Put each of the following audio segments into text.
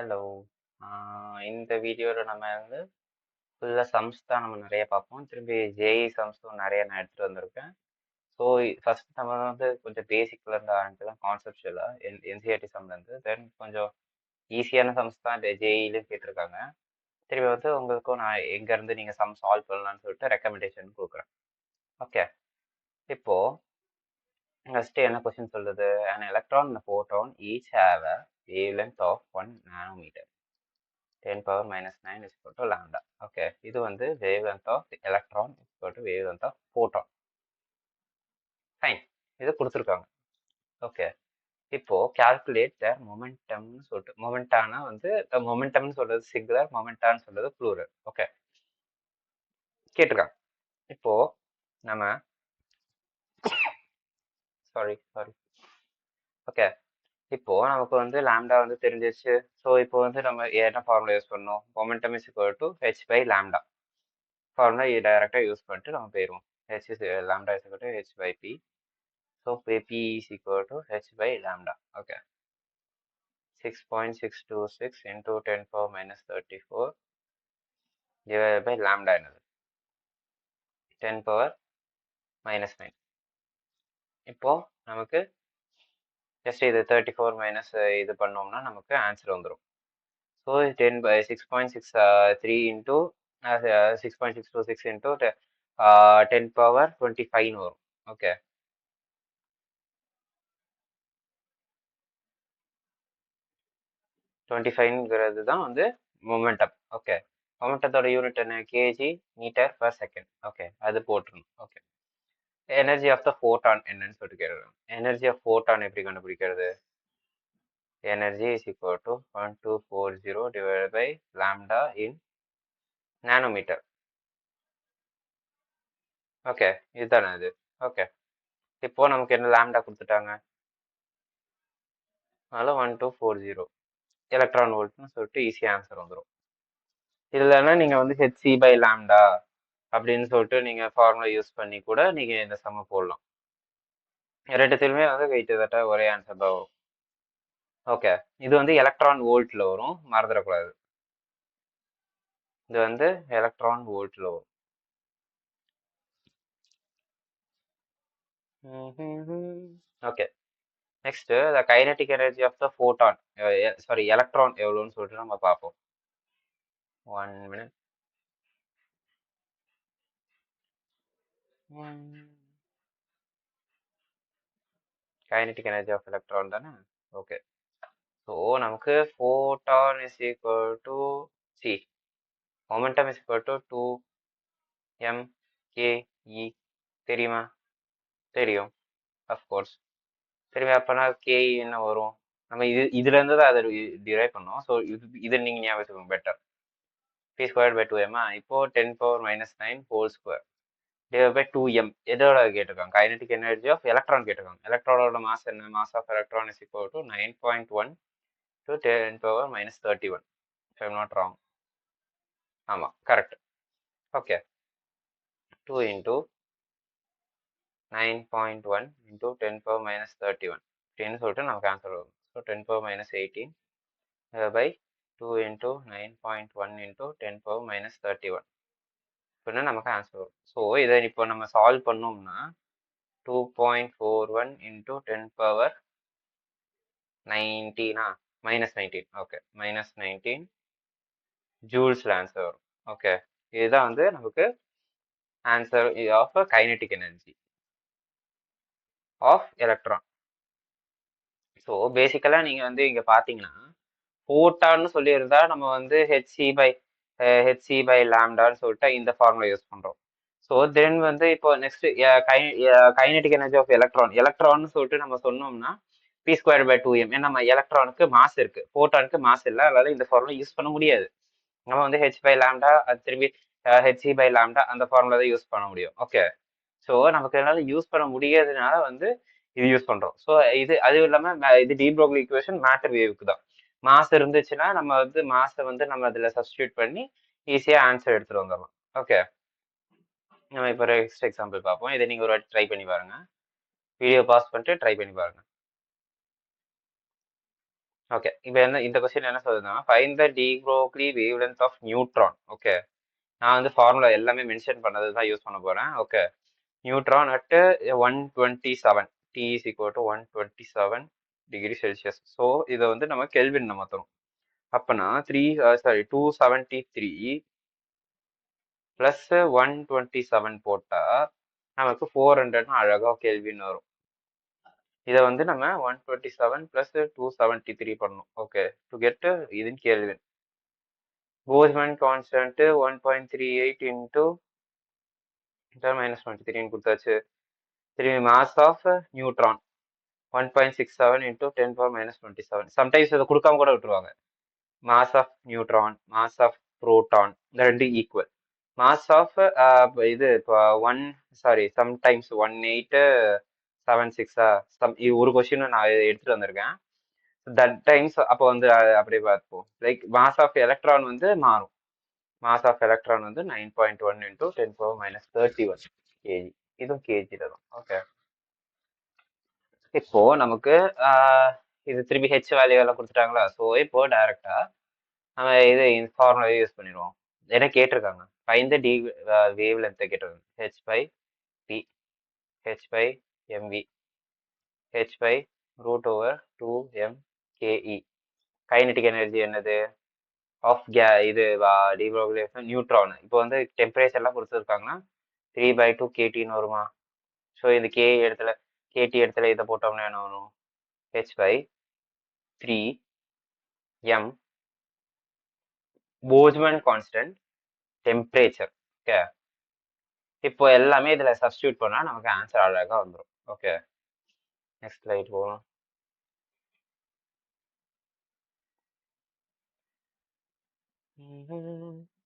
Hello. இந்த வீடியோவில் நம்ம வந்து ஃபுல்லாக சம்ஸ் தான் நம்ம நிறைய பார்ப்போம். திரும்பி ஜேஇ சம்ஸும் நிறைய நான் எடுத்துகிட்டு வந்திருக்கேன். ஸோ ஃபர்ஸ்ட் நம்ம வந்து கொஞ்சம் பேசிக்லேருந்து ஆரம்பிக்கலாம், கான்செப்ஷுவலாக என்சிஆர்டி சம்லேருந்து. தென் கொஞ்சம் ஈஸியான சம்ஸ் தான் ஜேஇலையும் கேட்டிருக்காங்க. திரும்பி வந்து உங்களுக்கும் நான் எங்கேருந்து நீங்கள் சம் சால்வ் பண்ணலான்னு சொல்லிட்டு ரெக்கமெண்டேஷன் கொடுக்குறேன். ஓகே, இப்போது ஃபஸ்ட்டு என்ன கொஸ்டின் சொல்லுது? an electron and a photon each have a wavelength of 1 nanometer. 10 power minus 9 is equal to lambda. Okay, இது வந்து wavelength of electron is equal to wavelength of photon. Fine, இது கொடுத்துருக்காங்க. Okay, இப்போ calculate the momentum சொல்லிட்டு, மொமெண்டானா வந்து மொமெண்டம்னு சொல்றது singular, மொமெண்டான்னு சொல்றது plural. Okay, கேட்டிருக்காங்க. இப்போ நம்ம சாரி ஓகே, இப்போ நமக்கு வந்து லாம்டா வந்து தெரிஞ்சிருச்சு. ஸோ இப்போ வந்து நம்ம என்ன ஃபார்முலா யூஸ் பண்ணோம்? Momentum is equal to h by lambda formula டைரக்டாக யூஸ் பண்ணிட்டு நம்ம போயிடுவோம். h is lambda is equal to h by p. So p is equal to h by lambda. Okay, 6.626 into 10 power minus 34 divided by lambda என்னது 10 power minus 9. இப்போ நமக்கு just இது 34 minus இது பண்ணோம்னா நமக்கு ஆன்சர் வந்துடும். So 10 by 6.63 into 6.626 into 10 power 25 வரும். Okay, 25ங்கிறது தான் வந்து மொமெண்டம். ஓகே, மொமெண்டத்தோட யூனிட் என்ன? K G metre per second. Okay, அது போட்டுருணும். Okay, energy of the photon என்னன்னு சொல்லிட்டு கேட்குறோம். எனர்ஜி ஆஃப் ஃபோட்டான் எப்படி கண்டுபிடிக்கிறது? Energy is equal to 1240 divide by lambda in nanometre. Okay, இதுதானே இது. ஓகே, இப்போ நமக்கு என்ன லாம்டா கொடுத்துட்டாங்க, அதனால 1240 எலக்ட்ரான் வோல்ட்னு சொல்லிட்டு ஈஸியாக ஆன்சர் வந்துடும். இல்லைன்னா நீங்கள் வந்து ஹெச்சி பை லாம்டா அப்படின்னு சொல்லிட்டு நீங்கள் ஃபார்முலா யூஸ் பண்ணி கூட நீங்கள் இந்த சம்ம போடலாம். ரெண்டுத்திலுமே வந்து கிட்டத்தட்ட ஒரே ஆன்சர் தான் வரும். ஓகே, இது வந்து எலக்ட்ரான் வோல்ட்ல வரும், மறந்துடக்கூடாது. இது வந்து எலக்ட்ரான் வோல்ட்ல வரும். Okay, next the kinetic energy of the photon sorry electron எவ்வளோன்னு சொல்லிட்டு நம்ம பார்ப்போம். 1 minute. Kinetic energy of electron தானே. ஓகே, ஸோ நமக்கு photon is equal to C momentum is equal to 2mke தெரியுமா? தெரியும், அஃப்கோர்ஸ். சரி, அப்போனா கே என்ன வரும்? நம்ம இதுலேருந்து தான் அதை டிரைவ் பண்ணோம். ஸோ இதை நீங்கள் ஞாபகம் வச்சுக்கோங்க better. p square by 2m. இப்போ 10 power minus 9 whole square divide by 2m. எதோட கேட்டிருக்காங்க? கைனடிக் எனர்ஜி ஆஃப் எலக்ட்ரான் கேட்டிருக்காங்க. எலக்ட்ரானோட மாஸ் என்ன? Mass of electron is equal to 9.1 to 10 power minus 31. If I'm not wrong. ஆமாம், correct. Okay, 2 into 9.1 into 10 power minus 31 அப்படின்னு சொல்லிட்டு நமக்கு answer வரும். So 10 power minus 18 by 2 into 9.1 into 10 power minus 31 அப்படின்னு நமக்கு ஆன்சர் வரும். ஸோ இதை இப்போ நம்ம சால்வ் பண்ணோம்னா 2.41 into 10 power 19 minus 19. Okay, minus 19 ஜூல்ஸில் ஆன்சர் வரும். ஓகே, இதுதான் வந்து நமக்கு answer of kinetic energy of electron. So பேசிக்கலாக நீங்கள் வந்து இங்கே பார்த்தீங்கன்னா ஃபோட்டான்னு சொல்லியிருந்தா நம்ம வந்து ஹெச்சி பை லாம்டான்னு சொல்லிட்டு இந்த ஃபார்முலா யூஸ் பண்ணுறோம். ஸோ தென் வந்து இப்போ நெக்ஸ்ட் கைனடிக் எனர்ஜி ஆஃப் எலக்ட்ரான்னு சொல்லிட்டு நம்ம சொன்னோம்னா பி ஸ்கொயர் பை 2m. ஏன்னா நம்ம எலக்ட்ரானுக்கு மாஸ் இருக்கு, ஃபோட்டானுக்கு மாஸ் இல்லை, அதனால இந்த ஃபார்முலா யூஸ் பண்ண முடியாது. நம்ம வந்து ஹெச் பை லாம்டா, அது திரும்பி ஹெச்சி பை லாம்டா அந்த ஃபார்முலா தான் யூஸ் பண்ண முடியும். ஓகே, ஸோ நமக்கு என்னால் யூஸ் பண்ண முடியாததுனால வந்து இது யூஸ் பண்ணுறோம். ஸோ இது அதுவும் இல்லாமல் இது டி ப்ரோக்லி ஈக்குவேஷன் மேட்டர் வேவுக்கு தான். மாஸ் இருந்துச்சுன்னா நம்ம வந்து மாஸை வந்து நம்ம அதில் சப்ஸ்டியூட் பண்ணி ஈஸியாக ஆன்சர் எடுத்துகிட்டு வந்துடலாம். ஓகே, நம்ம இப்போ நெக்ஸ்ட் எக்ஸாம்பிள் பார்ப்போம். இதை நீங்கள் ஒரு வாட்டி ட்ரை பண்ணி பாருங்கள். வீடியோ பாஸ் பண்ணிட்டு ட்ரை பண்ணி பாருங்கள். ஓகே. இப்போ இந்த கொஸ்டின் என்ன சொல்லுதுன்னா find the de Broglie wavelength of neutron. Okay, நான் வந்து ஃபார்முலா எல்லாமே மென்ஷன் பண்ணது தான் யூஸ் பண்ண போறேன். Okay, neutron at 127 T is equal to 127 degree Celsius. So இதை வந்து நம்ம கெல்வின்ல மாற்றணும். அப்போனா 273 ப்ளஸ் 127 போட்டா நமக்கு 400ன்னு அழகா கெல்வின் வரும். இதை வந்து நம்ம 127 ப்ளஸ் 273 பண்ணணும். ஓகே, டு கெட் இது கெல்வின். போல்ட்ஸ்மேன் கான்ஸ்டன்ட் 1.38 இன்டூ -23 கொடுத்தாச்சு. திரும்பி mass of neutron 1.67 into 10⁻⁻27. Sometimes இதை கொடுக்காம கூட விட்டுருவாங்க. Mass of neutron, mass of proton, இந்த ரெண்டு ஈக்குவல். மாஸ் ஆஃப் இது இப்போ சம்டைம்ஸ் 1876 ஒரு கொஸ்டின் நான் எடுத்துட்டு வந்திருக்கேன். தட் டைம்ஸ் அப்போ வந்து அப்படியே பார்ப்போம். லைக் மாஸ் ஆஃப் எலக்ட்ரான் வந்து மாறும். மாஸ் ஆஃப் எலக்ட்ரான் வந்து 9.1 இன்டூ 10⁻31 கேஜி. இதுவும் கேஜில தான். ஓகே, இப்போ நமக்கு இது திருப்பி ஹெச் வேல்யூ எல்லாம் கொடுத்துட்டாங்களா. ஸோ இப்போ டைரக்டா நம்ம இது ஃபார்முலா யூஸ் பண்ணிடுவோம். என்ன கேட்டிருக்காங்க, ஃபைண்ட் த டி வேவ் லென்த்தை கேட்டிருக்காங்க. H by P, H by M V, H by √2m K E. Kinetic energy என்னது ஆஃப் இது நியூட்ரான். இப்போ வந்து டெம்பரேச்சர்லாம் கொடுத்துருக்காங்கன்னா 3/2 கேடின்னு வருமா. ஸோ இந்த கேடி இடத்துல இதை போட்டோம்னா என்ன வரும், H by 3m Boltzmann constant temperature. Okay, இப்போ எல்லாமே இதுல சப்ஸ்டியூட் பண்ணா நமக்கு ஆன்சர் அழகா வந்துடும். ஓகே, நெக்ஸ்ட் ஸ்லைட் போகலாம்.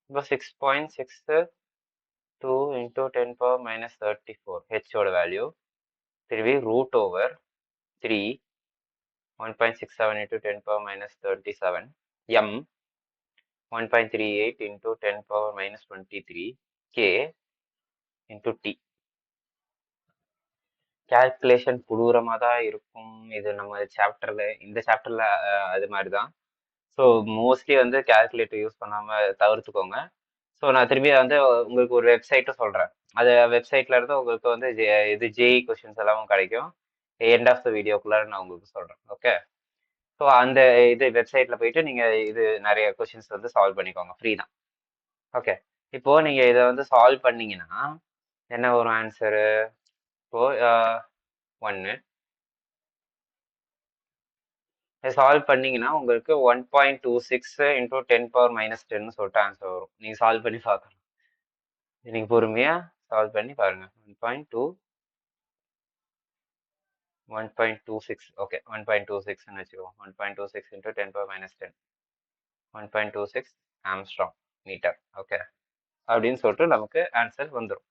இப்போ 6.62 இன்டூ 10⁻⁻34 ஹெச்சோட வேல்யூ. திரும்பி √3 1.67 into 10⁻⁻37 m 1.38 into 10⁻⁻23 k into T. Calculation கொடூரமாக தான் இருக்கும். இது நம்ம இந்த சாப்டர்ல அது மாதிரி தான். ஸோ மோஸ்ட்லி வந்து கேல்குலேட்டர் யூஸ் பண்ணாமல் தவிர்த்துக்கோங்க. ஸோ நான் திரும்பி வந்து உங்களுக்கு ஒரு வெப்சைட்டும் சொல்கிறேன். அது வெப்சைட்ல இருந்து உங்களுக்கு வந்து இது ஜேஇ கொஷின்ஸ் எல்லாமும் கிடைக்கும். எண்ட் ஆஃப் த வீடியோக்குள்ளார நான் உங்களுக்கு சொல்கிறேன். ஓகே, ஸோ அந்த இது வெப்சைட்ல போயிட்டு நீங்கள் இது நிறைய கொஷின்ஸ் வந்து சால்வ் பண்ணிக்கோங்க, ஃப்ரீ தான். ஓகே, இப்போ நீங்கள் இதை வந்து சால்வ் பண்ணீங்கன்னா என்ன ஒரு ஆன்சரு, இப்போ 1 சால்வ் பண்ணீங்கன்னா உங்களுக்கு 1.26 இன்டூ 10⁻⁻10 சொல்லிட்டு ஆன்சர் வரும். நீங்க சால்வ் பண்ணி பார்க்கணும். நீங்க பொறுமையா சால்வ் பண்ணி பாருங்க. 1.26 ஓகே, 1.26ன்னு வச்சுக்கோங்க. 1.26 இன்டூ 10⁻⁻10 1.26 ஆம்ஸ்ட்ராங் மீட்டர். ஓகே, அப்படின்னு சொல்லிட்டு நமக்கு ஆன்சர் வந்துடும்.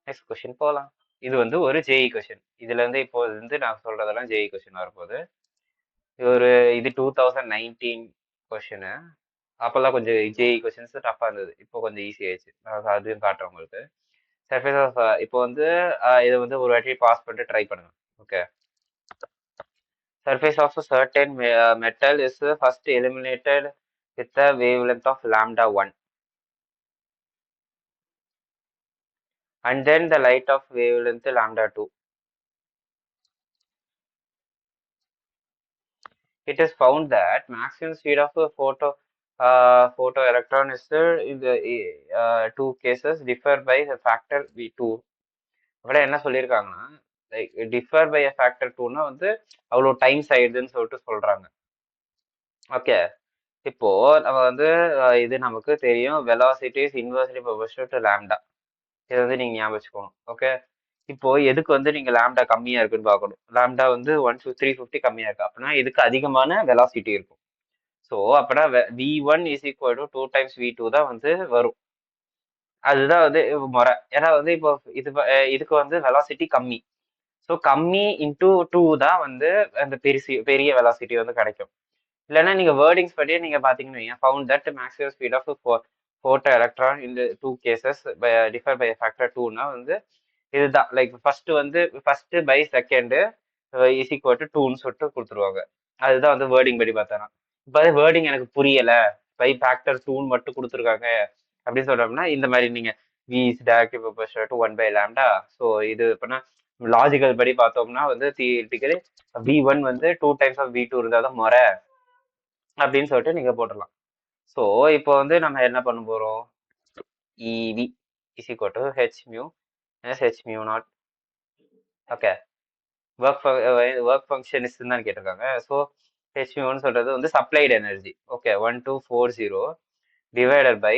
நெக்ஸ்ட் கொஸ்டின் போகலாம். இது வந்து ஒரு ஜேஇ கொஸ்டின். இதுல இருந்து இப்போ வந்து நான் சொல்றதெல்லாம் ஜேஇ கொஸ்டின் வரப்போகுது. இது 2019 கொஸ்டின். அப்போல்லாம் கொஞ்சம் ஜேஇ கொஸ்டின்ஸ் டஃபாக இருந்தது. இப்போ கொஞ்சம் ஈஸி ஆயிடுச்சு. நான் அதையும் காட்டுறேன் உங்களுக்கு. சர்ஃபேஸ் ஆஃப் இப்போ வந்து இதை வந்து ஒரு வாட்டி பாஸ் பண்ணிட்டு ட்ரை பண்ணுங்க. Okay, surface of a certain metal is first illuminated with a wavelength of λ1 and then the light of wavelength λ2. It is found that maximum speed of a photoelectron is in the two cases differ by a factor v2. அப்படி என்ன சொல்லியிருக்காங்கன்னா, like differ by a factor 2னா வந்து அவ்வளோ times ஆயிடுதுன்னு சொல்லிட்டு சொல்றாங்க. Okay, இப்போ நம்ம வந்து இது நமக்கு தெரியும், velocity is inversely proportional to lambda. இதை வந்து நீங்க ஞாபகம் வச்சுக்கணும். ஓகே, இப்போ எதுக்கு வந்து நீங்க லாம்டா கம்மியா இருக்குன்னு பார்க்கணும். லாம்டா வந்து 350 கம்மியா இருக்கு அப்படின்னா இதுக்கு அதிகமான வெலாசிட்டி இருக்கும். ஸோ அப்படின்னா v1 is equal to 2 times v2 தான் வந்து வரும். அதுதான் வந்து முறை. ஏன்னா வந்து இப்போ இதுக்கு வந்து வெலாசிட்டி கம்மி. ஸோ கம்மி இன்டூ 2 தான் வந்து அந்த பெரிய வெலாசிட்டி வந்து கிடைக்கும். இல்லைன்னா நீங்க வேர்டிங்ஸ் படியே நீங்க பாத்தீங்கன்னா found that maximum speed of photo electron இந்த 2 கேசஸ் டிஃபர் பை ஃபேக்டர் 2னா வந்து இதுதான். Like first by second is equal to 2ன்னு சொல்லிட்டு கொடுத்துருவாங்க. அதுதான் வந்து வேர்டிங் படி பார்த்தேன். இப்போ வேர்டிங் எனக்கு புரியல, பை ஃபேக்டர் 2 மட்டும் கொடுத்துருக்காங்க அப்படின்னு சொல்றோம்னா இந்த மாதிரி நீங்க v is directly proportional to 1 by lambda. So இது இப்போனா லாஜிக்கல் படி பார்த்தோம்னா வந்து தியரிட்டிக்கலி v1 வந்து 2 டைம்ஸ் ஆஃப் v2 இருந்தால் தான் முறை அப்படின்னு சொல்லிட்டு நீங்க போட்டுடலாம். ஸோ இப்போ வந்து நம்ம என்ன பண்ண போறோம், ev is equal to h mu minus h mu naught. Okay, work function தான் கேட்டிருக்காங்க. ஸோ ஹெச் மியூன்னு சொல்றது வந்து supplied energy. Okay, 1240 divided by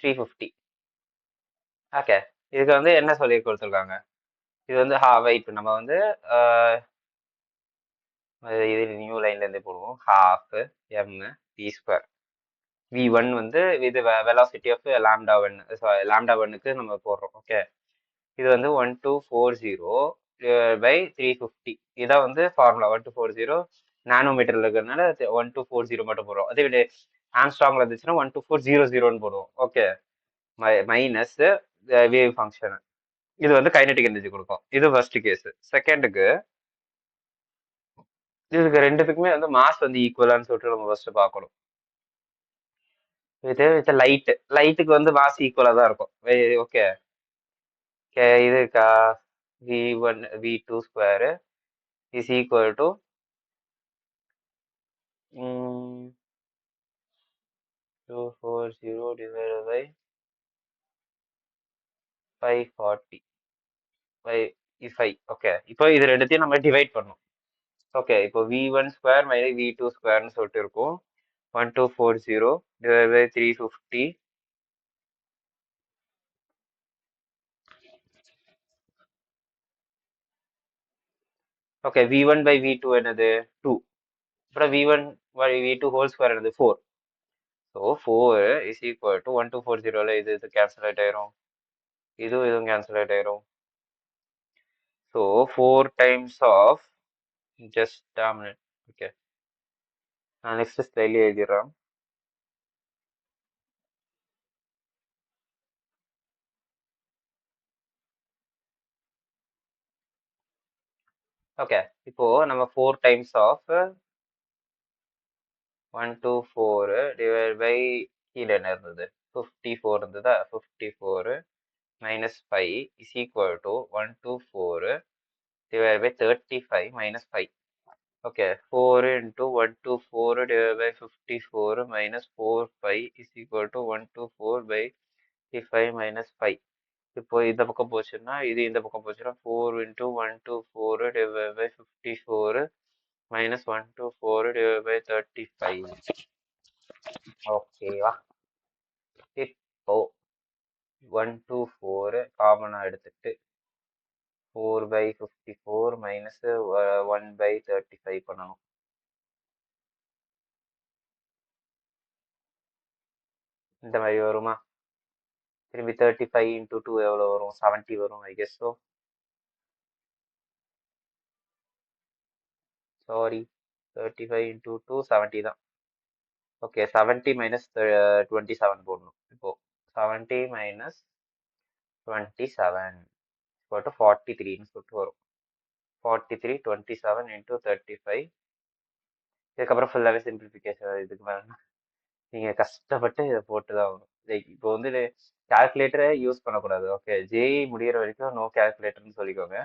350. Okay, இதுக்கு வந்து என்ன சொல்லி கொடுத்துருக்காங்க, இது வந்து இப்போ நம்ம வந்து இது நியூ லைன்ல இருந்து போடுவோம். Half M V square. v1 வந்து இது வெலாசிட்டி ஆஃப் லாம்டா 1, லாம்டா 1க்கு நம்ம போடுறோம். ஓகே, இது வந்து 1240 பை 350. இதான் வந்து ஃபார்முலா. 1240 நானோமீட்டர்ல இருக்கிறதுனால 1240 மட்டும் போடுறோம். அதே விட ஆம்ஸ்ட்ராங்ல இருந்துச்சுன்னா 12400 போடுவோம். Okay, minus wave function. இது வந்து கைனடிக் எனர்ஜி கொடுக்கும். இது ஃபர்ஸ்ட் கேஸ். செகண்டுக்கு இதுக்கு ரெண்டுத்துக்குமே வந்து மாஸ் வந்து ஈக்குவலான்னு சொல்லிட்டு நம்ம ஃபர்ஸ்ட் பார்க்கணும். இது லைட்டுக்கு வந்து மாஸ் ஈக்குவலா தான் இருக்கும். ஓகே, இது v1 v2 square is equal to 240 divided by 540 by 5. Okay, இப்போ இது ரெண்டுத்தையும் நம்ம டிவைட் பண்ணோம். ஓகே, இப்போ v1 ஸ்கொயர் மைனஸ் v2 ஸ்கொயர்னு சொல்லிட்டு இருக்கும். 1240 divided by 350. Okay, v1 by v2 என்னது 2. அப்புறம் v1 by v2 whole square என்னது 4. ஸோ 4 இஸ் ஈக்குவல் டு 1240ல இது கேன்சல் அவுட் ஆயிரும், இதுவும் கேன்சல் அவுட் ஆயிரும். So 4 times of just dominate. Okay, நான் நெக்ஸ்ட் ஸ்லைட்ல எழுதிடுறேன். ஓகே, இப்போ நம்ம 4 டைம்ஸ் ஆஃப் 124 டிவைட் பை கீழே என்ன இருந்தது 54 இருந்ததா, 54 minus 5 is equal to 124 divided by 35 minus 5. Okay, 4 into 124 divided by 54 minus 4 5 is equal to 124 by 35 minus 5. இப்போ இந்த பக்கம் போச்சுன்னா இது இந்த பக்கம் போச்சுன்னா 4 into 124 divided by 54 minus 124 divided by 35. ஓகேவா, இப்போ 124 காமனா எடுத்துட்டு 4 by 54 minus 1 by 35 பண்ணணும். இந்த மாதிரி வருமா, திரும்பி 35 into 2 எவ்வளோ வரும், 70 வரும் I guess. So sorry, 35 into 2 70 தான். ஓகே, 70 minus 27 போடணும். இப்போ 70 minus 27 போட்டு 43ன்னு சொல்லிட்டு வரும். 43 27 into 35. இதுக்கப்புறம் ஃபுல்லாகவே சிம்பிளிஃபிகேஷன். இதுக்கு மேலே நீங்கள் கஷ்டப்பட்டு இதை போட்டு தான் ஆகணும். லைக் இப்போ வந்து கால்குலேட்டரை யூஸ் பண்ணக்கூடாது. ஓகே, ஜேஇ முடிகிற வரைக்கும் நோ கால்குலேட்டர்னு சொல்லிக்கோங்க.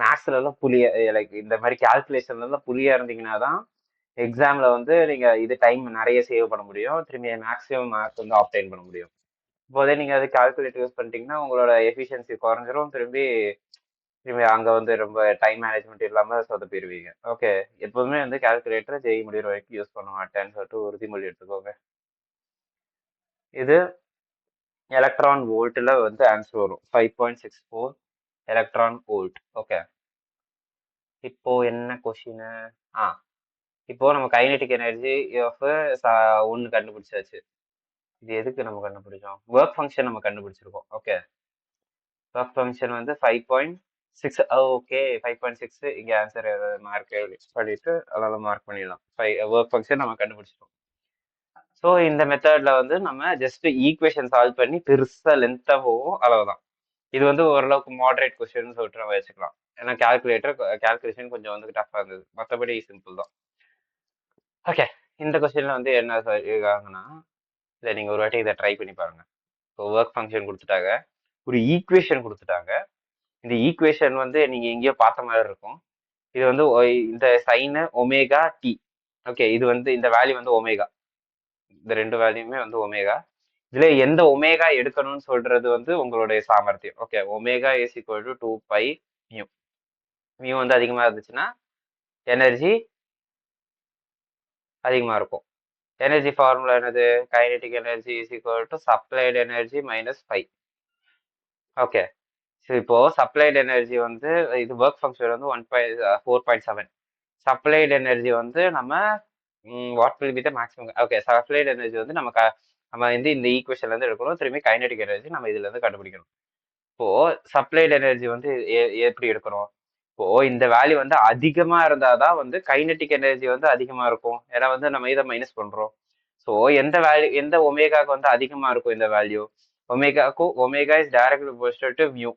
மேக்ஸ்லலாம் புளிய லைக் இந்த மாதிரி கால்குலேஷன்லாம் புளியா இருந்தீங்கன்னா தான் எக்ஸாம்ல வந்து நீங்க இது டைம் நிறைய சேவ் பண்ண முடியும், திரும்பி மேக்ஸிமம் மார்க் வந்து ஆப்டைன் பண்ண முடியும். இப்போதே நீங்க அது கால்குலேட்டர் யூஸ் பண்ணிட்டீங்கன்னா உங்களோட எஃபிஷியன்சி குறைஞ்சிரும், திரும்பி திரும்பி அங்க வந்து ரொம்ப டைம் மேனேஜ்மெண்ட் இல்லாம சொதப்பிடுவீங்க. ஓகே, எப்போதுமே வந்து கால்குலேட்டர் ஜெய் முடிகிற வரைக்கும் யூஸ் பண்ண மாட்டேன்னு சொல்லிட்டு உறுதிமொழி எடுத்துக்கோங்க. இது எலக்ட்ரான் வோல்ட்ல வந்து ஆன்சர் வரும், 5.64 எலக்ட்ரான் வோல்ட். ஓகே, இப்போ என்ன கொஸ்டின், இப்போ நம்ம கைனெட்டிக் எனர்ஜி ஆஃப் ஒன்று கண்டுபிடிச்சாச்சு. இது எதுக்கு நம்ம கண்டுபிடிச்சோம், ஒர்க் ஃபங்க்ஷன் நம்ம கண்டுபிடிச்சிருக்கோம். ஓகே, ஒர்க் ஃபங்க்ஷன் வந்து 5.6. ஓகே, 5.6 இங்க ஆன்சர் மார்க் பண்ணிட்டு அதனால மார்க் பண்ணிடலாம். ஒர்க் ஃபங்க்ஷன் நம்ம கண்டுபிடிச்சிட்டோம். ஸோ இந்த மெத்தட்ல வந்து நம்ம ஜஸ்ட் ஈக்குவேஷன் சால்வ் பண்ணி பெருசா லென்த்தா போகும், அளவுதான். இது வந்து ஓரளவுக்கு மாடரேட் கொஸ்டின் சொல்லிட்டு நம்ம வச்சுக்கலாம். ஏன்னா கால்குலேஷன் கொஞ்சம் வந்து டஃப்பாக இருந்தது, மற்றபடி சிம்பிள் தான். ஓகே, இந்த கொஸ்டின்ல வந்து என்ன சொல்லியிருக்காங்கன்னா, இதை நீங்க ஒரு வாட்டி இதை ட்ரை பண்ணி பாருங்க. ஸோ ஒர்க் ஃபங்க்ஷன் கொடுத்துட்டாங்க, ஒரு ஈக்குவேஷன் கொடுத்துட்டாங்க. இந்த ஈக்குவேஷன் வந்து நீங்க எங்கேயோ பார்த்த மாதிரி இருக்கும். இது வந்து இந்த சைனு ஒமேகா டி. ஓகே, இது வந்து இந்த வேல்யூ வந்து ஒமேகா, இந்த ரெண்டு வேல்யூமே வந்து ஒமேகா. இதுல எந்த ஒமேகா எடுக்கணும்னு சொல்றது வந்து உங்களுடைய சாமர்த்தியம். Okay, omega is equal to 2π mu. Mu வந்து அதிகமா இருந்துச்சுன்னா எனர்ஜி அதிகமா இருக்கும். எனர்ஜி ஃபார்முலா என்னது? Kinetic energy is equal to supplied energy minus phi. Okay, so இப்போ சப்ளைடு எனர்ஜி வந்து இது ஒர்க் ஃபங்க்ஷன் வந்து 4.7. சப்ளைடு எனர்ஜி வந்து நம்ம what will be the maximum. Okay, supplied energy வந்து நம்ம வந்து இந்த ஈக்குவேஷன்ல இருந்து எடுக்கணும். திரும்பி கைனெட்டிக் எனர்ஜி நம்ம இதுல இருந்து கண்டுபிடிக்கணும். இப்போ சப்ளைடு எனர்ஜி வந்து எப்படி எடுக்கணும்? இப்போ இந்த வேல்யூ வந்து அதிகமா இருந்தாதான் வந்து கைனெட்டிக் எனர்ஜி வந்து அதிகமா இருக்கும். ஏன்னா வந்து நம்ம இதை மைனஸ் பண்றோம். ஸோ எந்த வேல்யூ, எந்த ஒமேகாக்கு வந்து அதிகமா இருக்கும் இந்த value? Omega is directly proportional to mu.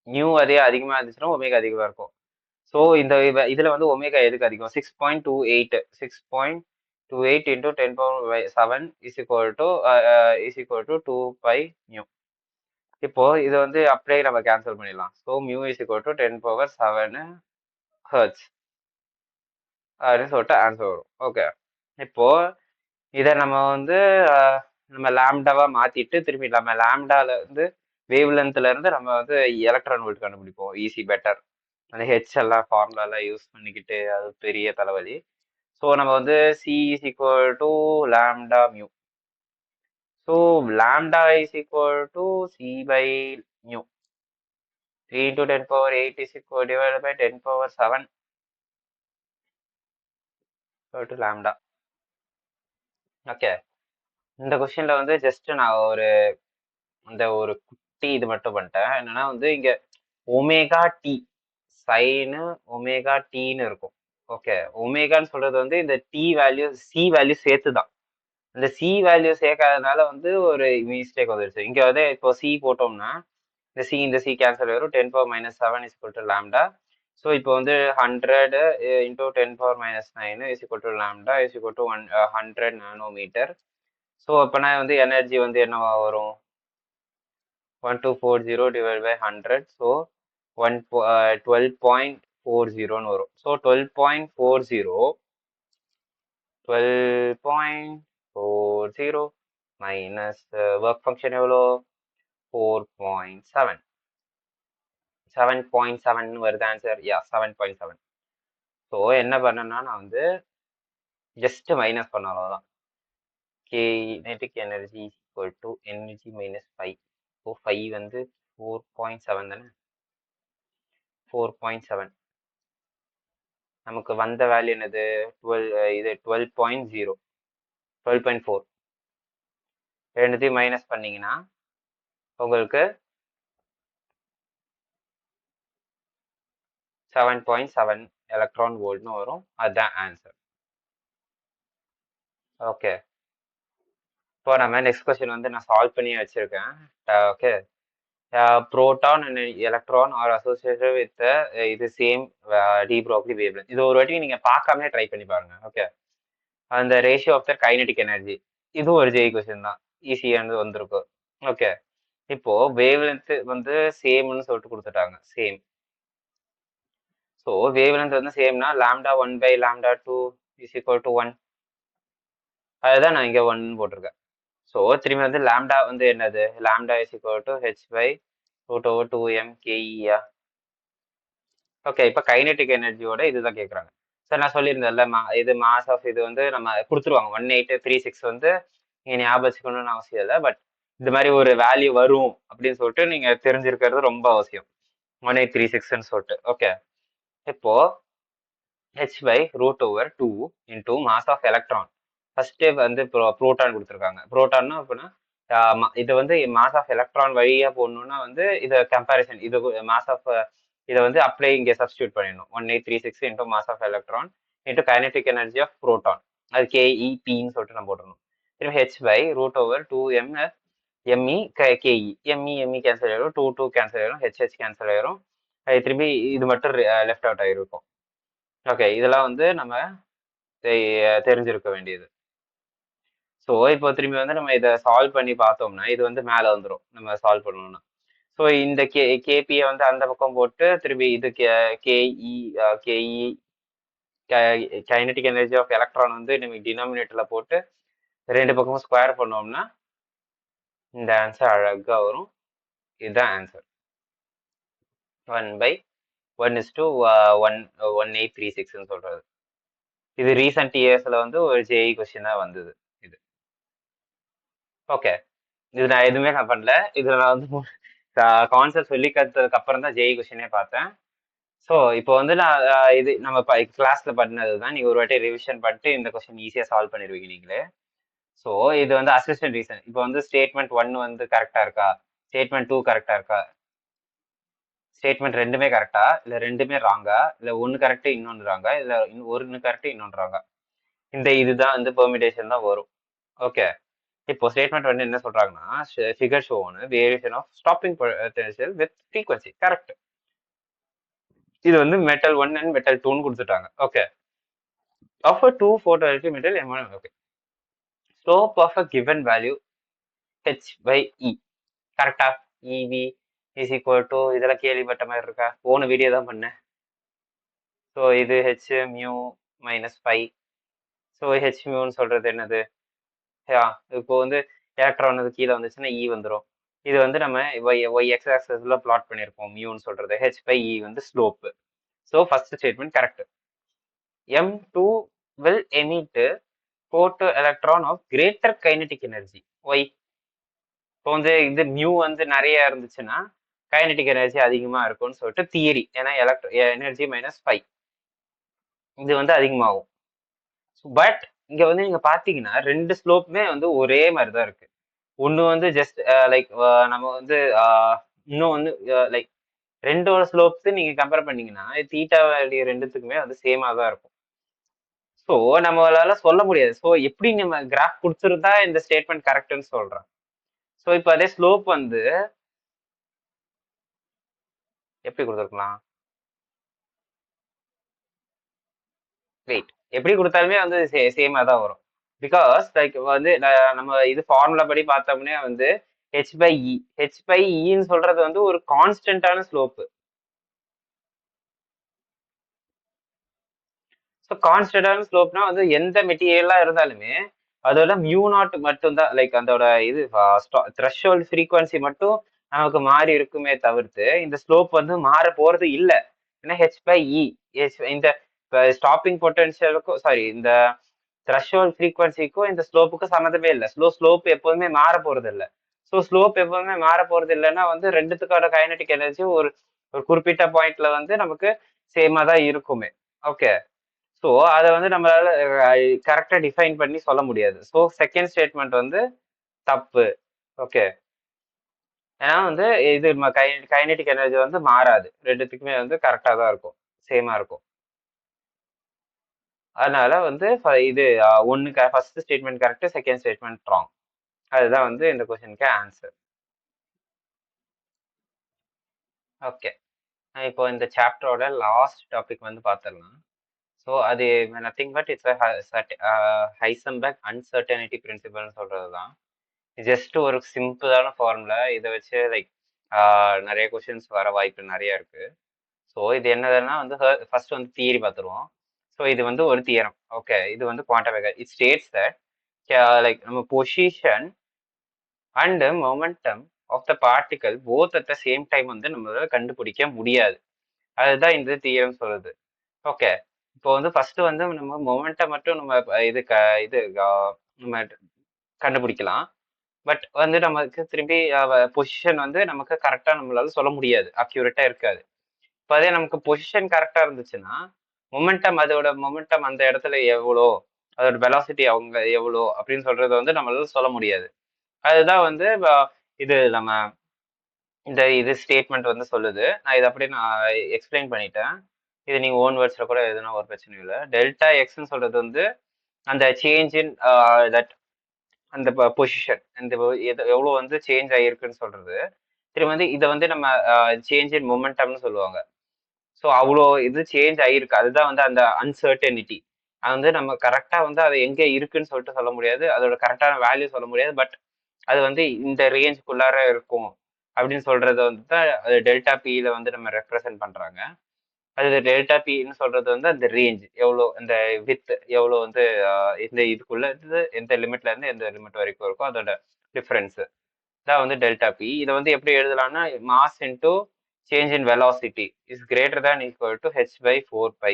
Mu அதே அதிகமா இருந்துச்சுன்னா ஒமேகா அதிகமா இருக்கும். ஸோ இதுல வந்து ஒமேகா எதுக்கு அதிகம்? 6.28. 6.28 into 10⁻7 is equal to 2π mu. இப்போ இது வந்து அப்படியே நம்ம கேன்சல் பண்ணிடலாம். So mu is equal to 10⁻7 hertz அப்படின்னு சொல்லிட்டு ஆன்சர் வரும். ஓகே, இப்போ இதை நம்ம வந்து நம்ம லேம்டாவா மாத்திட்டு திரும்பி நம்ம லேம்டால இருந்து வேவ் லென்த்ல இருந்து நம்ம வந்து எலக்ட்ரான் வோல்ட் கண்டுபிடிப்போம். Easy, better. அந்த ஹெச் எல்லாம் ஃபார்முலா எல்லாம் யூஸ் பண்ணிக்கிட்டு அது பெரிய தலைவலி. ஸோ நம்ம வந்து C is equal to lambda mu. So lambda is equal to C by mu. 3 into 10⁻8 is equal divided by 10⁻7 equal to lambda. Okay, இந்த கொஸ்டின்ல வந்து ஜஸ்ட் நான் ஒரு குட்டி இது மட்டும் பண்ணிட்டேன். என்னன்னா வந்து இங்க ஒமேகா டி சைனு ஒமேகா டீன்னு இருக்கும். ஓகே, ஒமேகான்னு சொல்றது வந்து இந்த டி வேல்யூ சி வேல்யூ சேர்த்து தான். இந்த சி வேல்யூ சேர்க்காதனால வந்து ஒரு மிஸ்டேக் வந்துருச்சு. இங்க வந்து இப்போ சி போட்டோம்னா இந்த சி கேன்சல் ஆயிரும். 10⁻−7 is equal to lambda. So இப்போ வந்து 100 into 10⁻−9 is equal to lambda is equal to 100 nanometre. So அப்போனா வந்து எனர்ஜி வந்து என்னவா வரும்? 1240 டிவைட் பை 100. ஸோ 12.40 வரும். ஸோ 12.40 மைனஸ் ஒர்க் ஃபங்க்ஷன் எவ்வளோ? 4.7. 7.7 வருது ஆன்சர். யா, 7.7. ஸோ என்ன பண்ணேன்னா நான் வந்து ஜஸ்ட் மைனஸ் பண்ண அவ்வளோதான். Kinetic energy equal to energy minus 5. So 5 வந்து 4.7 தானே? 4.7 நமக்கு வந்த வேல்யூ என்னது? 12.0 12.4. ரெண்டுத்தையும் மைனஸ் பண்ணீங்கன்னா உங்களுக்கு 7.7 எலக்ட்ரான் வோல்ட்னு வரும். அதுதான் ஆன்சர். ஓகே, இப்போ நம்ம நெக்ஸ்ட் கொஸ்டின் வந்து நான் சால்வ் பண்ணி வச்சிருக்கேன். Okay, proton and electron are associated with இது சேம் டி ப்ரோக்லி வேவ்லென்த். இது ஒரு வாட்டி நீங்க பார்க்காமலே ட்ரை பண்ணி பாருங்க. ஓகே, அந்த ratio of the kinetic energy, இது ஒரு ஜெய் கொஸ்டின் தான், ஈஸியானது வந்திருக்கும். ஓகே, இப்போ வேவ்லென்த் வந்து சேம்னு சொல்லிட்டு கொடுத்துட்டாங்க, சேம். ஸோ வேவ்லென்த் வந்து சேம்னா லாம்டா 1/λ2 இஸ் ஈக்குவல் டு 1. அதுதான் நான் இங்கே 1 போட்டிருக்கேன். ஸோ திரும்பி வந்து லாம்டா வந்து என்னது? Lambda is equal to h/√/2m/kE. Okay, இப்போ கைனெட்டிக் எனர்ஜியோட இதுதான் கேட்குறாங்க. சார் நான் சொல்லியிருந்தேன்ல, இது மாஸ் ஆஃப் இது வந்து நம்ம கொடுத்துருவாங்க. 1836 வந்து நீங்கள் ஞாபகம் வச்சுக்கணும்னு அவசியம் இல்லை. பட் இந்த மாதிரி ஒரு வேல்யூ வரும் அப்படின்னு சொல்லிட்டு நீங்கள் தெரிஞ்சிருக்கிறது ரொம்ப அவசியம். 1836ன்னு சொல்லிட்டு. ஓகே, இப்போ h/√/2 into mass of electron. First வந்து புரோட்டான் கொடுத்துருக்காங்க. புரோட்டான்னா அப்படின்னா இது வந்து மாஸ் ஆஃப் எலக்ட்ரான் வழியா போடணும்னா வந்து இது கம்பேரிசன், இது மாஸ் ஆஃப் இதை வந்து அப்படியே இங்கே சப்ஸ்டியூட் பண்ணிடணும். 1836 into mass of electron into kinetic energy of proton. அது KEPன்னு சொல்லிட்டு நம்ம போட்டுருணும். திரும்ப h/√/2m ME KE. ME cancel ஆயிடும், 2 கேன்சல் ஆயிடும், HH கேன்சல் ஆயிடும். அது திரும்பி இது மட்டும் லெஃப்ட் அவுட் ஆகிருக்கும். ஓகே, இதெல்லாம் வந்து நம்ம தெரிஞ்சிருக்க வேண்டியது. ஸோ இப்போ திரும்பி வந்து நம்ம இதை சால்வ் பண்ணி பார்த்தோம்னா இது வந்து மேலே வந்துடும் நம்ம சால்வ் பண்ணணும்னா. ஸோ இந்த கேபியை வந்து அந்த பக்கம் போட்டு திரும்பி இது கேஇ கேஇ கைனடிக் எனர்ஜி ஆஃப் எலக்ட்ரான் வந்து நம்ம டினாமினேட்டர்ல போட்டு ரெண்டு பக்கமும் ஸ்கொயர் பண்ணோம்னா இந்த ஆன்சர் அழகா வரும். இதுதான் ஆன்சர். 1/1:11836 சொல்றது. இது ரீசன்ட் இயர்ஸ்ல வந்து ஒரு ஜேஇ கொஸ்டினா வந்தது இது. ஓகே, இது நான் எதுவுமே பண்ணல. இதுல நான் வந்து கான்செப்ட் சொல்லி கற்றதுக்கு அப்புறம் தான் ஜேஇ கொஸ்டினே பார்த்தேன். ஸோ இப்போ வந்து நான் இது நம்ம கிளாஸ்ல பண்ணது தான். நீங்க ஒரு வாட்டி ரிவிஷன் பண்ணிட்டு இந்த கொஸ்டின் ஈஸியா சால்வ் பண்ணிடுவீங்க நீங்களே. ஸோ இது வந்து அசிஸ்டன்ட் ரீசன். இப்போ வந்து ஸ்டேட்மெண்ட் 1 வந்து கரெக்டா இருக்கா, ஸ்டேட்மெண்ட் 2 கரெக்டா இருக்கா, ஸ்டேட்மெண்ட் ரெண்டுமே கரெக்டா, இல்ல ரெண்டுமே ராங்கா, இல்ல ஒன்னு கரெக்ட் இன்னொன்னு ராங்கா, இல்ல ஒன்னு கரெக்ட் இன்னொன்னு ராங்கா, இந்த இதுதான் வந்து பெர்மிடேஷன் தான் வரும். ஓகே, இப்போ ஸ்டேட்மெண்ட் வந்து என்ன சொல்றாங்கன்னா ஃபிகர் ஷோ ஒன்று variation of stopping potential with frequency correct. இது வந்து மெட்டல் 1 அண்ட் மெட்டல் 2ன்னு கொடுத்துட்டாங்க. Okay, of a two photoelectric metal M1, okay, slope of a given value h by e கரெக்டா. ev is equal to இதெல்லாம் கேள்விப்பட்ட மாதிரி இருக்கா, போன வீடியோ தான் பண்ணேன். ஸோ இது H mu minus five. So H மியூன்னு சொல்றது என்னது, இப்போ வந்து எலக்ட்ரான் வந்து கீழே வந்துச்சுன்னா இ வந்துடும். இது வந்து நம்ம ஒய் எக்ஸ் ஆக்சஸ்ல பிளாட் பண்ணியிருக்கோம். மியூன்னு சொல்றது ஹெச் பை இ வந்து slope. So first statement correct. M2 will emit photoelectron of greater kinetic energy. Why? இப்போ வந்து இது மியூ வந்து நிறைய இருந்துச்சுன்னா கைனடிக் எனர்ஜி அதிகமா இருக்கும்னு சொல்லிட்டு தியரி. ஏன்னா எனர்ஜி -5 இது வந்து அதிகமாகும். பட் இங்க வந்து நீங்க பாத்தீங்கன்னா ரெண்டு ஸ்லோப்புமே வந்து ஒரே மாதிரி தான் இருக்கு. ஒண்ணு வந்து ஜஸ்ட் லைக் நம்ம வந்து இன்னும் வந்து லைக் ரெண்டோட ஸ்லோப்ஸ் நீங்க கம்பேர் பண்ணீங்கன்னா தீட்டா வேல்யூ ரெண்டுத்துக்குமே வந்து சேமா தான் இருக்கும். ஸோ நம்மளால சொல்ல முடியாது. ஸோ எப்படி நம்ம கிராஃப் கொடுத்துருந்தா இந்த ஸ்டேட்மெண்ட் கரெக்ட்னு சொல்றோம். ஸோ இப்போ அதே ஸ்லோப் வந்து எப்படி கொடுத்துருக்கலாம், வெயிட் எப்படி கொடுத்தாலுமே வந்து சேமா தான் வரும். பிகாஸ் லைக் வந்து நம்ம இது ஃபார்முலா படி பார்த்தோம்னே வந்து H by E, H by இன்னு சொல்றது வந்து ஒரு கான்ஸ்டன்டான ஸ்லோப்பு. ஸோ கான்ஸ்டன்டான ஸ்லோப்னா வந்து எந்த மெட்டீரியலா இருந்தாலுமே அதோட மியூ நாட் மட்டும்தான் லைக் அதோட இது த்ரெஷோல்ட் ஃப்ரீக்வன்சி மட்டும் நமக்கு மாறி இருக்குமே தவிர்த்து இந்த ஸ்லோப் வந்து மாற போறது இல்லை. ஏன்னா ஹெச் பை இ இந்த ஸ்டாப்பிங் பொட்டன்ஷியலுக்கும் சாரி இந்த த்ரெஷோல்ட் ஃப்ரீக்வன்சிக்கும் இந்த ஸ்லோப்புக்கும் சம்மந்தமே இல்லை. ஸ்லோப் எப்போதுமே மாற போறது இல்லை. ஸோ ஸ்லோப் எப்போதுமே மாற போறது இல்லைன்னா வந்து ரெண்டுத்துக்கோட கைனடிக் எனர்ஜி ஒரு ஒரு குறிப்பிட்ட பாயிண்ட்ல வந்து நமக்கு சேமா தான் இருக்குமே. ஓகே, ஸோ அதை வந்து நம்மளால கரெக்டா டிஃபைன் பண்ணி சொல்ல முடியாது. ஸோ செகண்ட் ஸ்டேட்மெண்ட் வந்து தப்பு. ஓகே, ஏன்னா வந்து இது கைனடிக் எனர்ஜி வந்து மாறாது, ரெண்டுத்துக்குமே வந்து கரெக்டா தான் இருக்கும், சேமா இருக்கும். அதனால வந்து இது ஒன்னு first statement correct, second statement wrong. அதுதான் வந்து இந்த கொஸ்டினுக்கு ஆன்சர். ஓகே, இப்போ இந்த சாப்டரோட லாஸ்ட் டாபிக் வந்து பார்த்துடலாம். ஸோ அது nothing but it's Heisenberg uncertainty பிரின்சிபல்னு சொல்றது தான். ஜஸ்ட் ஒரு சிம்பிளான ஃபார்முலா. இதை வச்சு லைக் நிறைய கொஸ்டின்ஸ் வர வாய்ப்பு நிறைய இருக்கு. ஸோ இது என்னதுன்னா வந்து ஃபர்ஸ்ட் வந்து தியரி பார்த்துருவோம். ஸோ இது வந்து ஒரு தியரம். ஓகே, இது வந்து quantum mechanics. It states that like நம்ம position and momentum of the particle both at the same time வந்து நம்மளால கண்டுபிடிக்க முடியாது. அதுதான் இந்த தியரம் சொல்லுது. ஓகே, இப்போ வந்து ஃபர்ஸ்ட் வந்து நம்ம மொமெண்டம் மட்டும் நம்ம இது நம்ம கண்டுபிடிக்கலாம். பட் வந்து நமக்கு திரும்பி பொசிஷன் வந்து நமக்கு கரெக்டா நம்மளால சொல்ல முடியாது, அக்யூரேட்டா இருக்காது. இப்போ அதே நமக்கு பொசிஷன் கரெக்டா இருந்துச்சுன்னா அதோட மொமெண்டம் அந்த இடத்துல எவ்வளோ, அதோட வெலாசிட்டி அவங்க எவ்வளோ அப்படின்னு சொல்றது வந்து நம்மளால சொல்ல முடியாது. அதுதான் வந்து இது நம்ம இது ஸ்டேட்மெண்ட் வந்து சொல்லுது. நான் இதை அப்படியே நான் எக்ஸ்பிளைன் பண்ணிட்டேன். இது நீங்க ஓன் வேர்ட்ஸ்ல கூட எதுனா ஒரு பிரச்சனையும் இல்லை. டெல்டா எக்ஸ்ன்னு சொல்றது வந்து அந்த சேஞ்ச் இன் தட் அந்த பொசிஷன் இந்த எவ்வளவு வந்து சேஞ்ச் ஆகிருக்குன்னு சொல்றது. திரும்ப வந்து இதை வந்து நம்ம சேஞ்ச் இன் மொமெண்டம்னு சொல்லுவாங்க. ஸோ அவ்வளோ இது சேஞ்ச் ஆகிருக்கு. அதுதான் வந்து அந்த அன்சர்டனிட்டி. அது வந்து நம்ம கரெக்டாக வந்து அது எங்கே இருக்குன்னு சொல்லிட்டு சொல்ல முடியாது, அதோட கரெக்டான வேல்யூ சொல்ல முடியாது. பட் அது வந்து இந்த ரேஞ்சுக்குள்ளார இருக்கும் அப்படின்னு சொல்றது வந்து தான் அது டெல்டா பியில வந்து நம்ம ரெப்ரசென்ட் பண்றாங்க. அது டெல்டா பின்னு சொல்றது வந்து அந்த ரேஞ்ச் எவ்வளோ, இந்த வித் எவ்வளோ வந்து இந்த இதுக்குள்ள இருந்து எந்த லிமிட்ல இருந்து எந்த லிமிட் வரைக்கும் இருக்கும் அதோட டிஃபரன்ஸ் தான் வந்து டெல்டா பி. இதை வந்து எப்படி எழுதலாம்னா mass into change in velocity is greater than equal to H by four pi.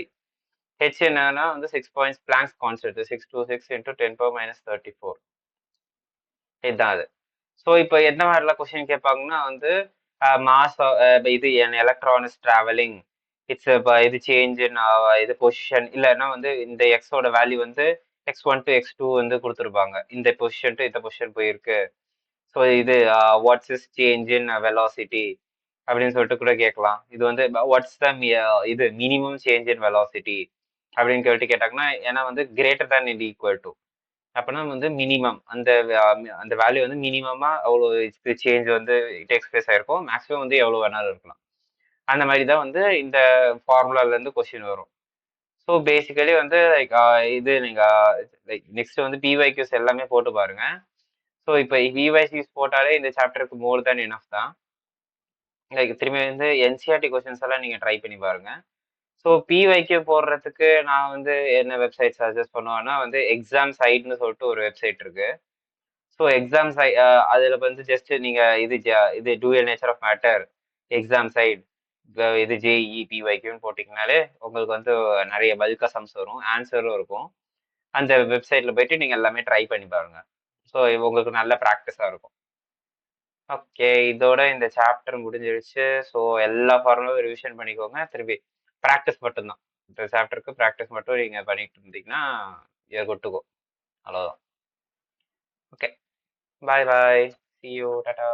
H என்னன்னா வந்து 6 பாயிண்ட்ஸ் பிளாங்க்ஸ் கான்ஸ்டன்ட் 626 இன்டூ 10⁻34. இதுதான் அது. ஸோ இப்போ என்ன மாதிரிலாம் கொஸ்டின் கேட்பாங்கன்னா வந்து மாஸ் இது என் எலக்ட்ரான் இஸ் டிராவலிங், இட்ஸ் இப்போ இது சேஞ்ச் இன் இது பொசிஷன், இல்லைன்னா வந்து இந்த எக்ஸோட வேல்யூ வந்து x1 டு x2 வந்து கொடுத்துருப்பாங்க, இந்த பொசிஷன் டு இந்த பொசிஷன் போயிருக்கு. ஸோ இது what's is change in velocity அப்படின்னு சொல்லிட்டு கூட கேட்கலாம். இது வந்து வாட்ஸ் த இது மினிமம் சேஞ்ச் இன் வெலாசிட்டி அப்படின்னு கேட்டு கேட்டாங்கன்னா, ஏன்னா வந்து greater than in equal to அப்பனா வந்து மினிமம் அந்த அந்த வேல்யூ வந்து மினிமமா அவ்வளோ சேஞ்ச் வந்து டேக்ஸ் பிளேஸ் ஆயிருக்கும். மேக்ஸிமம் வந்து எவ்வளோ வேணாலும் இருக்கலாம். அந்த மாதிரி தான் வந்து இந்த ஃபார்முலால இருந்து கொஸ்டின் வரும். ஸோ பேசிக்கலி வந்து லைக் இது நீங்க லைக் நெக்ஸ்ட் வந்து பிஒய்க்யூஸ் எல்லாமே போட்டு பாருங்க. ஸோ இப்போ பிஒய்க்யூஸ் போட்டாலே இந்த சாப்டருக்கு மோர் தேன் எனஃப் தான். லைக் திரும்பி வந்து என்சிஆர்டி கொஸ்டின்ஸ் எல்லாம் நீங்க ட்ரை பண்ணி பாருங்க. ஸோ பிஒய்க்யூ போடுறதுக்கு நான் வந்து என்ன வெப்சைட் சஜஸ்ட் பண்ணுவேன்னா வந்து எக்ஸாம் சைட்னு சொல்லிட்டு ஒரு வெப்சைட் இருக்கு. ஸோ எக்ஸாம்ஸ் அதில் வந்து ஜஸ்ட் நீங்கள் இது dual nature of matter exam side இது ஜேஇ பிஒய்க்யூன்னு போட்டிங்கனாலே உங்களுக்கு வந்து நிறைய பல்கா சம்ஸ் வரும், ஆன்சரும் இருக்கும். அந்த வெப்சைட்டில் போயிட்டு நீங்கள் எல்லாமே ட்ரை பண்ணி பாருங்க. ஸோ உங்களுக்கு நல்ல ப்ராக்டிஸாக இருக்கும். ஓகே, இதோட இந்த சாப்டர் முடிஞ்சிருச்சு. ஸோ எல்லா ஃபார்முலாவும் ரிவிஷன் பண்ணிக்கோங்க. திரும்பி ப்ராக்டிஸ் மட்டும்தான். இந்த சாப்டருக்கு ப்ராக்டிஸ் மட்டும் நீங்கள் பண்ணிட்டு இருந்தீங்கன்னா குட் டு கோ. அவ்வளோதான். Okay, bye bye, see you, Tata.